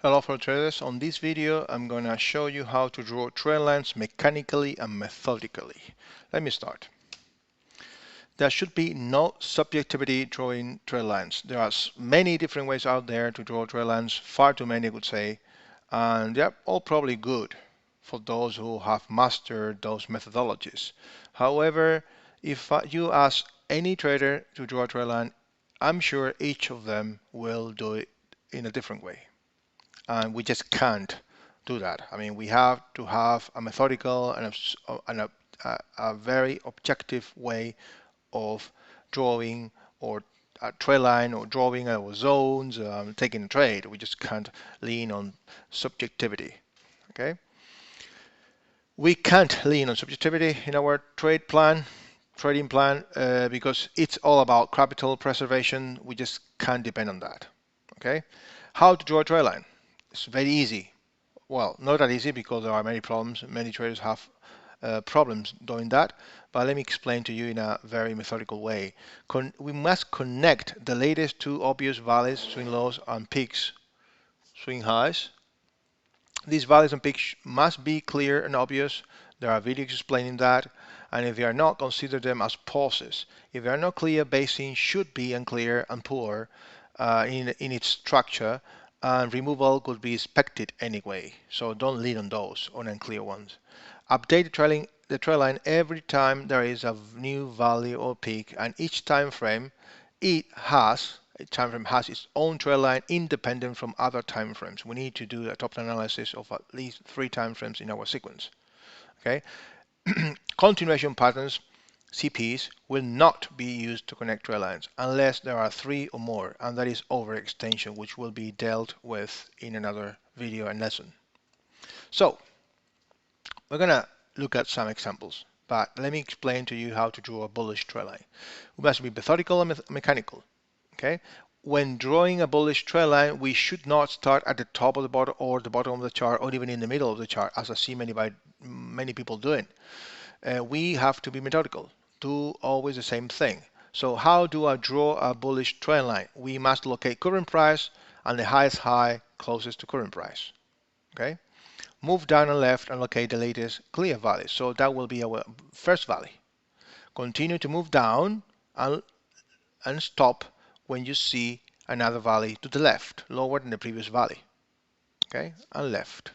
Hello fellow traders, on this video I'm going to show you how to draw trend lines mechanically and methodically. Let me start. There should be no subjectivity drawing trend lines. There are many different ways out there to draw trend lines, far too many I would say, and they're all probably good for those who have mastered those methodologies. However, if you ask any trader to draw a trend line, I'm sure each of them will do it in a different way. And we just can't do that. I mean, we have to have a methodical and a very objective way of drawing or a trade line or drawing our zones, taking a trade. We just can't lean on subjectivity. Okay, we can't lean on subjectivity in our trading plan, because it's all about capital preservation. We just can't depend on that. Okay, how to draw a trade line? It's very easy. Well, not that easy because there are many problems. Many traders have problems doing that. But let me explain to you in a very methodical way. We must connect the latest two obvious valleys, swing lows, and peaks, swing highs. These valleys and peaks must be clear and obvious. There are videos explaining that. And if they are not, consider them as pauses. If they are not clear, basing should be unclear and poor in its structure, and removal could be expected anyway. So don't lean on those, on unclear ones. Update the trend line every time there is a new valley or peak, and each time frame has its own trend line independent from other time frames. We need to do a top analysis of at least 3 time frames in our sequence. Okay. Continuation patterns, CPs, will not be used to connect trend lines unless there are 3 or more, and that is overextension, which will be dealt with in another video and lesson. So we're going to look at some examples, but let me explain to you how to draw a bullish trend line. We must be methodical and mechanical. Okay, when drawing a bullish trend line, we should not start at the top of the bottom or the bottom of the chart, or even in the middle of the chart, as I see many people doing. We have to be methodical, do always the same thing. So how do I draw a bullish trend line? We must locate current price and the highest high closest to current price. Okay, move down and left and locate the latest clear valley. So that will be our first valley. Continue to move down and stop when you see another valley to the left, lower than the previous valley. Okay, and left.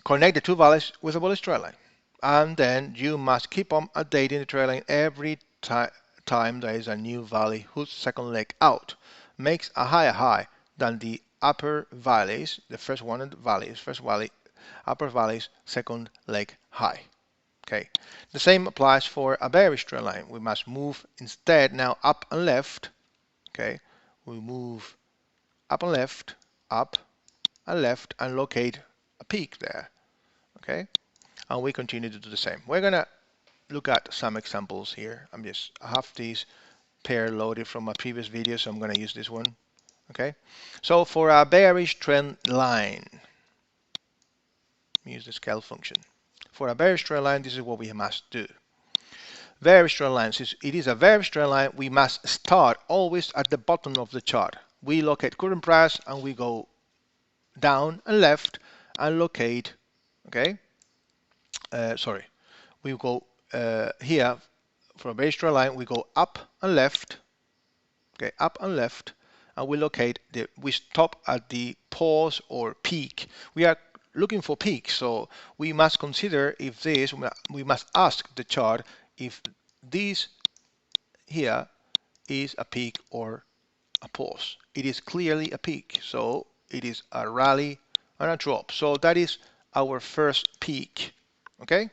Connect the two valleys with a bullish trend line, and then you must keep on updating the trend line every time there is a new valley whose second leg out makes a higher high than the upper valleys, the first one in the valleys, upper valley's second leg high. Okay, the same applies for a bearish trend line. We must move instead now up and left. Okay, we move up and left, and locate a peak there. Okay, and we continue to do the same. We're gonna look at some examples here. I have these pair loaded from my previous video, so I'm gonna use this one. Okay, so for a bearish trend line, use the scale function. For a bearish trend line, this is what we must do. Bearish trend line, since it is a bearish trend line, we must start always at the bottom of the chart. We locate current price and we go down and left and locate. Okay, we go here for a bearish trend line. We go up and left. Okay, up and left, and we stop at the pause or peak. We are looking for peaks, so we must consider if we must ask the chart if this here is a peak or a pause. It is clearly a peak, so it is a rally and a drop. So that is our first peak. Okay,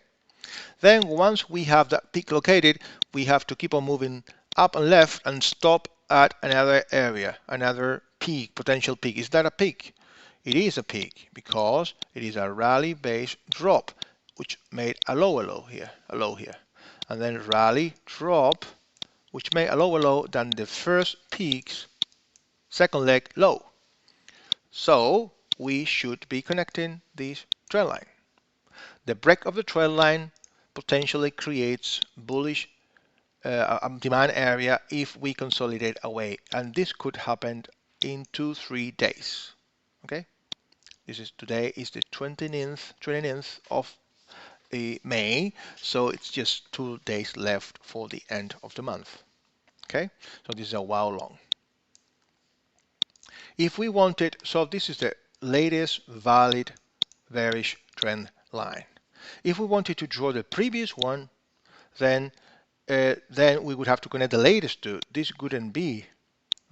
then once we have that peak located, we have to keep on moving up and left and stop at another area, another peak, potential peak. Is that a peak? It is a peak because it is a rally based drop which made a lower low here, and then rally drop which made a lower low than the first peak's second leg low. So we should be connecting this trend line. The break of the trend line potentially creates bullish demand area if we consolidate away, and this could happen in 2-3 days. Okay, today is the 29th of May, so it's just 2 days left for the end of the month. Okay, so this is a while long. If we wanted, so this is the latest valid bearish trend line. If we wanted to draw the previous one, then we would have to connect the latest to. This couldn't be.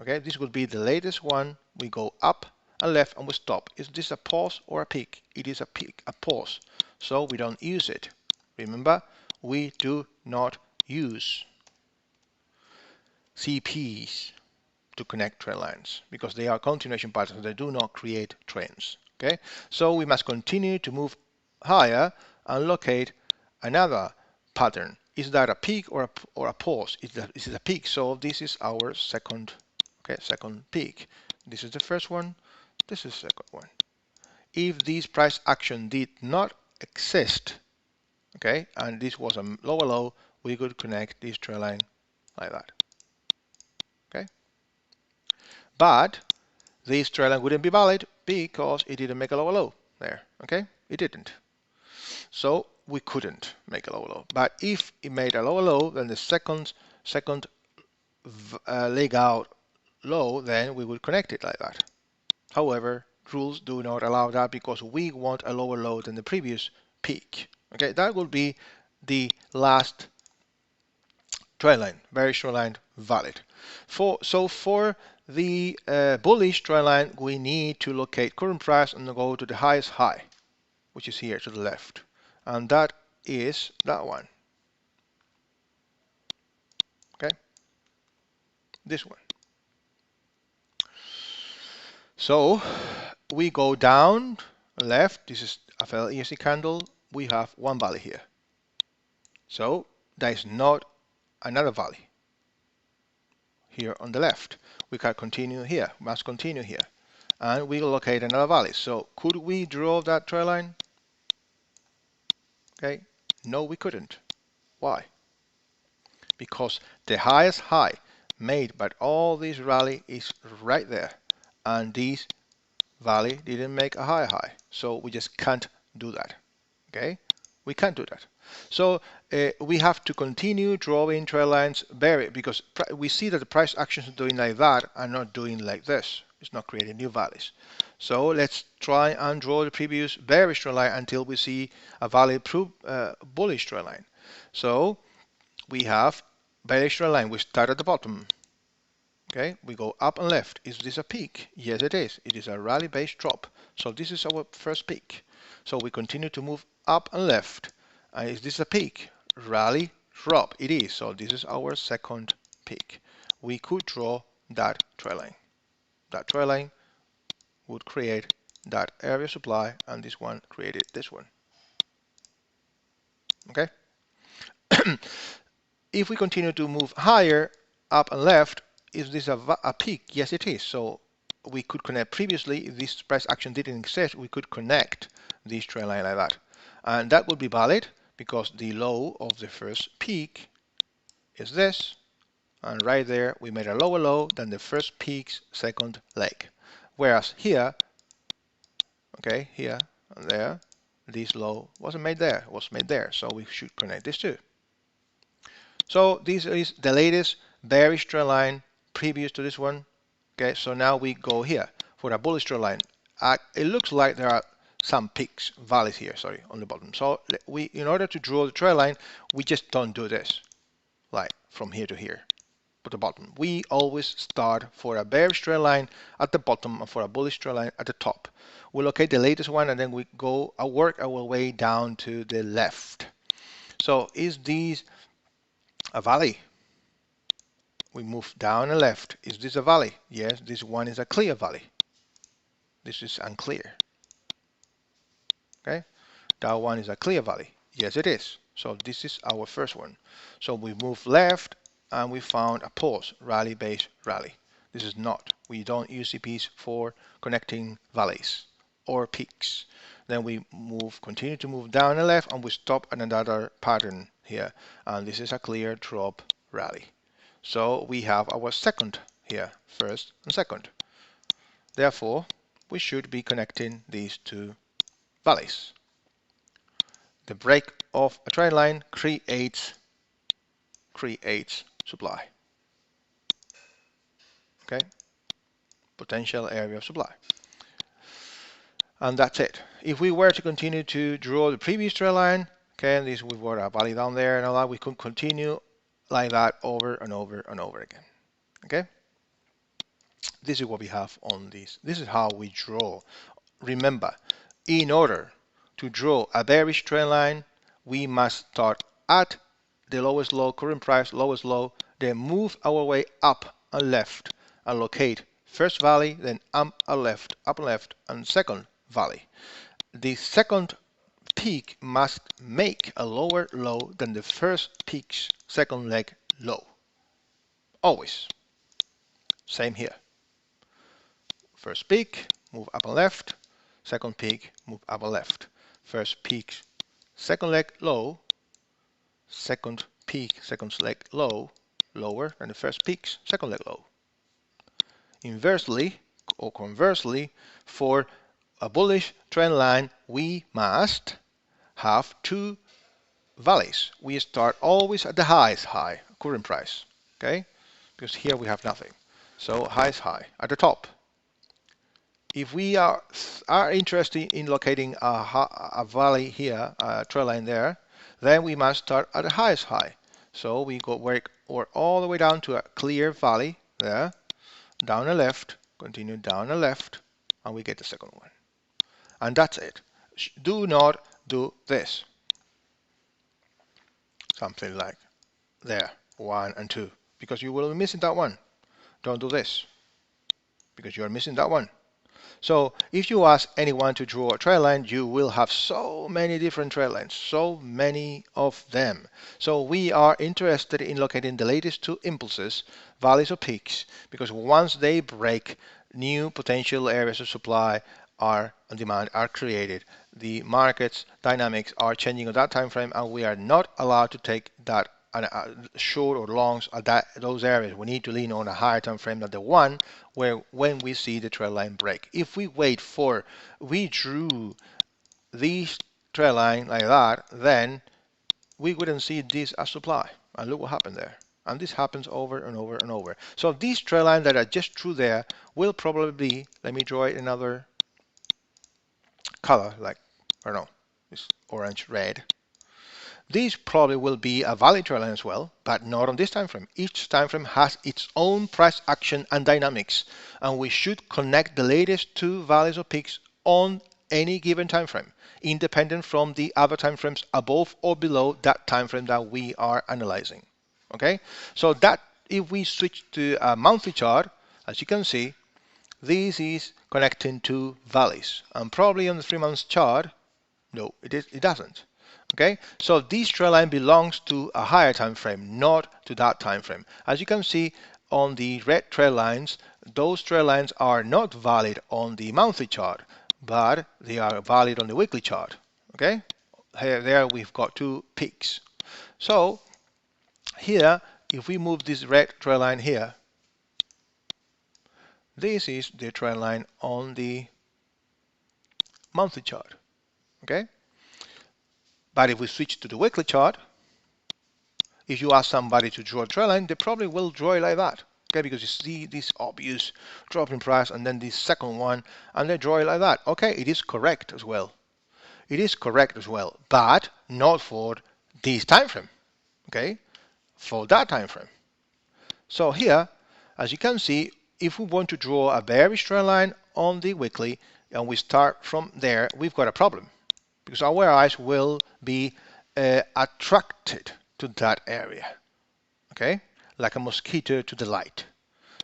Okay, this would be the latest one. We go up and left and we stop. Is this a pause or a peak? It is a peak, a pause. So we don't use it. Remember, we do not use CPs to connect trend lines because they are continuation patterns. They do not create trends. Okay, so we must continue to move higher and locate another pattern. Is that a peak or a pause? Is it a peak? So this is our second peak. This is the first one. This is the second one. If this price action did not exist, okay, and this was a lower low, we could connect this trend line like that. Okay, but this trend line wouldn't be valid because it didn't make a lower low there. Okay, it didn't. So we couldn't make a lower low. But if it made a lower low, then the second leg out low, then we would connect it like that. However, rules do not allow that because we want a lower low than the previous peak. Okay, that will be the last trend line, bearish trend line valid. So for the bullish trend line, we need to locate current price and go to the highest high, which is here to the left, and that is that one. Okay, this one. So we go down left. This is a fairly easy candle. We have one valley here. So there is not another valley here on the left. We can continue here, must continue here, and we will locate another valley. So could we draw that trend line? Okay, no, we couldn't. Why? Because the highest high made by all this rally is right there, and this valley didn't make a high, so we just can't do that. Okay, we can't do that. So we have to continue drawing trend lines because we see that the price actions are doing like that and not doing like this. It's not creating new valleys. So let's try and draw the previous bearish trend line until we see a valid bullish trend line. So we have bearish trend line. We start at the bottom. Okay, we go up and left. Is this a peak? Yes, it is. It is a rally-based drop. So this is our first peak. So we continue to move up and left. Is this a peak? Rally, drop. It is. So this is our second peak. We could draw that trend line. That trend line would create that area supply, and this one created this one. Okay. If we continue to move higher, up and left, is this a peak? Yes, it is. So we could connect previously. If this price action didn't exist, we could connect this trend line like that. And that would be valid because the low of the first peak is this. And right there, we made a lower low than the first peak's second leg. Whereas here, okay, here and there, this low wasn't made there, it was made there. So we should connect these two. So this is the latest bearish trend line previous to this one. Okay, so now we go here for a bullish trend line. It looks like there are some peaks, valleys here, sorry, on the bottom. So in order to draw the trend line, we just don't do this, like from here to here, at the bottom. We always start for a bearish trend line at the bottom and for a bullish trend line at the top. We locate the latest one and then we go work our way down to the left. So is this a valley? We move down and left. Is this a valley? Yes, this one is a clear valley. This is unclear. Okay, that one is a clear valley. Yes, it is. So this is our first one. So we move left and we found a pause, rally-based rally. This is not. We don't use CPs for connecting valleys or peaks. Then we continue to move down and left, and we stop at another pattern here. And this is a clear drop rally. So we have our second here, first and second. Therefore, we should be connecting these two valleys. The break of a trend line creates supply. Okay, potential area of supply. And that's it. If we were to continue to draw the previous trend line, okay, and this we've got a valley down there and all that, we could continue like that over and over and over again. Okay, this is what we have on this. This is how we draw. Remember, in order to draw a bearish trend line, we must start at the lowest low, current price, lowest low, then move our way up and left and locate first valley, then up and left, and second valley. The second peak must make a lower low than the first peak's second leg low. Always. Same here. First peak, move up and left. Second peak, move up and left. First peak, second leg low. Second peak, second leg low, lower than the first peak's second leg low. Inversely, or conversely, for a bullish trend line, we must have two valleys. We start always at the highest high, current price, okay? Because here we have nothing. So highest high at the top. If we are interested in locating a valley here, a trend line there, then we must start at the highest high. So we go work or all the way down to a clear valley there, down and left, continue down and left, and we get the second one. And that's it. Do not do this. Something like there, 1 and 2, because you will be missing that one. Don't do this, because you are missing that one. So if you ask anyone to draw a trend line, you will have so many different trend lines, so many of them. So we are interested in locating the latest two impulses, valleys or peaks, because once they break, new potential areas of supply and demand are created. The market's dynamics are changing on that time frame, and we are not allowed to take that short or longs at those areas. We need to lean on a higher time frame than the one where when we see the trend line break. If we we drew this trend line like that, then we wouldn't see this as supply. And look what happened there. And this happens over and over and over. So this trend line that I just drew there will probably be, let me draw it another color, like, I don't know, this orange, red. This probably will be a valid trend line as well, but not on this time frame. Each time frame has its own price action and dynamics, and we should connect the latest two valleys or peaks on any given time frame, independent from the other time frames above or below that time frame that we are analyzing. Okay, so that if we switch to a monthly chart, as you can see, this is connecting two valleys, and probably on the 3 months chart, no, it doesn't. Okay, so this trend line belongs to a higher time frame, not to that time frame. As you can see on the red trend lines, those trend lines are not valid on the monthly chart, but they are valid on the weekly chart. Okay, there we've got two peaks. So here, if we move this red trend line here, this is the trend line on the monthly chart. Okay. But if we switch to the weekly chart, if you ask somebody to draw a trend line, they probably will draw it like that. Okay, because you see this obvious drop in price and then this second one, and they draw it like that. Okay, it is correct as well. It is correct as well, but not for this time frame. Okay, for that time frame. So here, as you can see, if we want to draw a bearish trend line on the weekly and we start from there, we've got a problem, because our eyes will be attracted to that area, okay, like a mosquito to the light.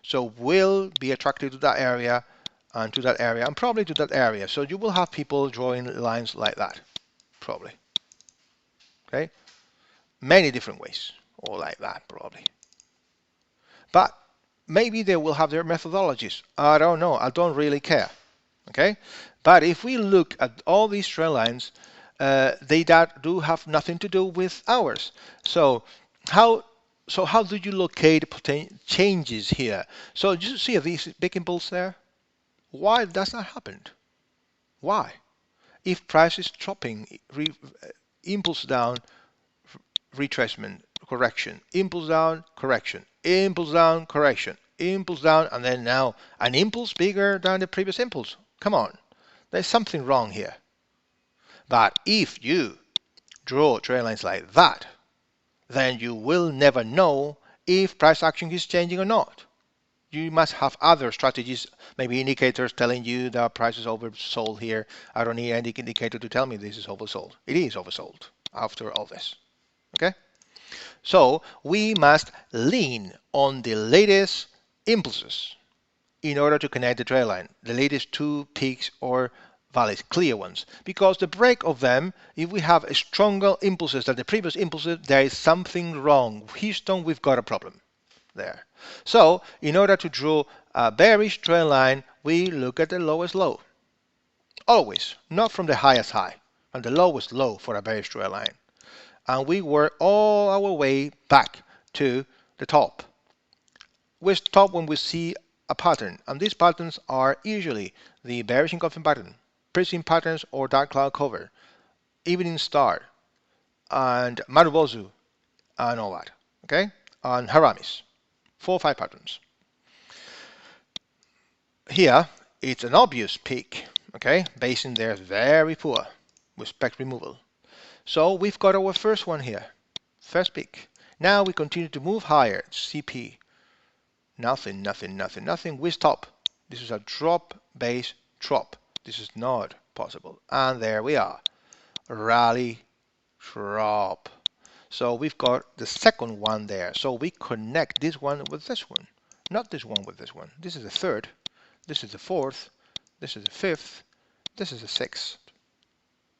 So we'll be attracted to that area and to that area and probably to that area. So you will have people drawing lines like that, probably, okay, many different ways, or like that probably. But maybe they will have their methodologies. I don't know. I don't really care. Okay, but if we look at all these trend lines, they do have nothing to do with ours. So how So how do you locate changes here? So you see these big impulse there? Why does that happen? Why? If price is dropping, impulse down, retracement, correction, impulse down, correction, impulse down, correction, impulse down, and then now an impulse bigger than the previous impulse. Come on, there's something wrong here. But if you draw trend lines like that, then you will never know if price action is changing or not. You must have other strategies, maybe indicators telling you that price is oversold here. I don't need any indicator to tell me this is oversold. It is oversold after all this. Okay? So we must lean on the latest impulses in order to connect the trend line, the latest two peaks or valleys, clear ones. Because the break of them, if we have stronger impulses than the previous impulses, there is something wrong. Houston, we've got a problem there. So in order to draw a bearish trend line, we look at the lowest low. Always, not from the highest high, and the lowest low for a bearish trend line. And we work all our way back to the top. We stop when we see a pattern, and these patterns are usually the bearish engulfing pattern, prism patterns or dark cloud cover, evening star, and Marubozu, and all that, okay? And Haramis, 4 or 5 patterns. Here, it's an obvious peak, okay? Basin there is very poor with spec removal. So we've got our first one here, first peak. Now we continue to move higher, CP. Nothing, nothing, nothing, nothing. We stop. This is a drop base drop. This is not possible. And there we are. Rally, drop. So we've got the second one there. So we connect this one with this one. Not this one with this one. This is the third. This is the fourth. This is the fifth. This is the sixth.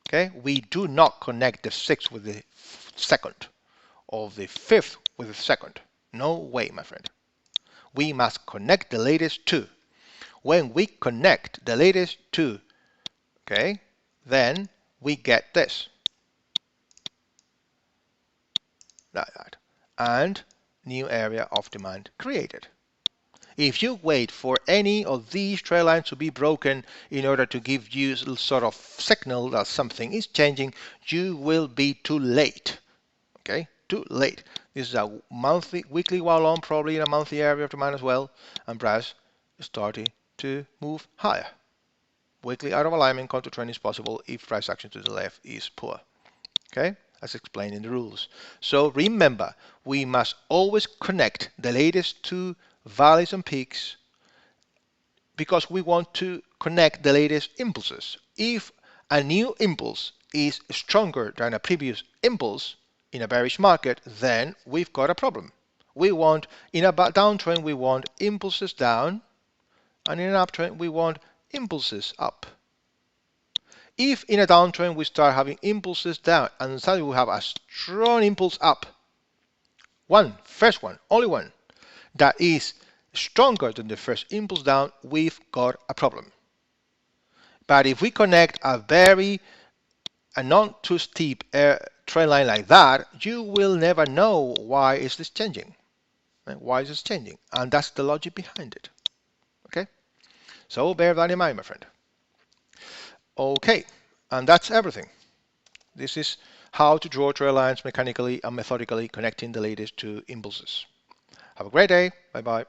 Okay? We do not connect the sixth with the second. Or the fifth with the second. No way, my friend. We must connect the latest two. When we connect the latest two, okay, then we get this. Like that. And new area of demand created. If you wait for any of these trend lines to be broken in order to give you a sort of signal that something is changing, you will be too late. Okay? Too late. This is a monthly, weekly while on, probably in a monthly area of demand as well, and price is starting to move higher. Weekly out of alignment counter trend is possible if price action to the left is poor. Okay, as explained in the rules. So remember, we must always connect the latest two valleys and peaks because we want to connect the latest impulses. If a new impulse is stronger than a previous impulse, in a bearish market, then we've got a problem. We want, in a downtrend, we want impulses down, and in an uptrend, we want impulses up. If in a downtrend we start having impulses down, and suddenly we have a strong impulse up, first one, only one, that is stronger than the first impulse down, we've got a problem. But if we connect a not too steep trend line like that, you will never know why is this changing. Why is this changing? And that's the logic behind it. Okay? So bear that in mind, my friend. Okay, and that's everything. This is how to draw trend lines mechanically and methodically connecting the latest two impulses. Have a great day. Bye-bye.